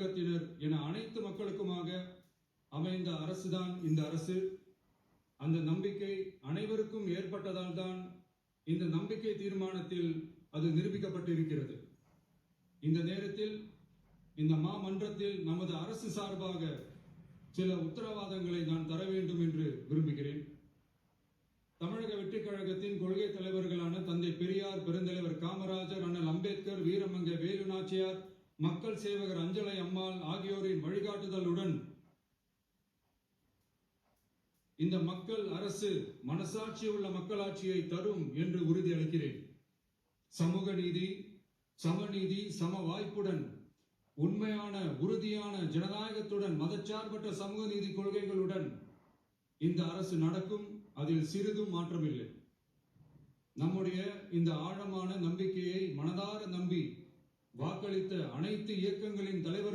வர்க்கத்தினர் என அனைத்து மக்களுக்குமாக அமைந்த அரசுதான் இந்த அரசு. அந்த நம்பிக்கை அனைவருக்கும் ஏற்பட்டதால் தான் இந்த நம்பிக்கை தீர்மானத்தில் அது நிரூபிக்கப்பட்டிருக்கிறது. இந்த நேரத்தில் இந்த மாமன்றத்தில் நமது அரசு சார்பாக சில உத்தரவாதங்களை நான் தர வேண்டும் என்று விரும்புகிறேன். தமிழக வெற்றிக் கழகத்தின் கொள்கை தலைவர்களான தந்தை பெரியார், பெருந்தலைவர் காமராஜர், அண்ணல் அம்பேத்கர், வீரமங்கை வேலு நாச்சியார், மக்கள் சேவகர் அஞ்சலை அம்மாள் ஆகியோரின் வழிகாட்டுதலுடன் இந்த மக்கள் அரசு மனசாட்சி உள்ள மக்களாட்சியை தரும் என்று உறுதியளிக்கிறேன். சமூக நீதி, சமநீதி, சம வாய்ப்புடன், உண்மையான உறுதியான ஜனநாயகத்துடன், மதச்சார்பற்ற சமூக நீதி கொள்கைகளுடன் இந்த அரசு நடக்கும். அதில் சிறிதும் மாற்றமில்லை. நம்முடைய இந்த ஆழமான நம்பிக்கையை மனதார நம்பி வாக்களித்த அனைத்து இயக்கங்களின் தலைவர்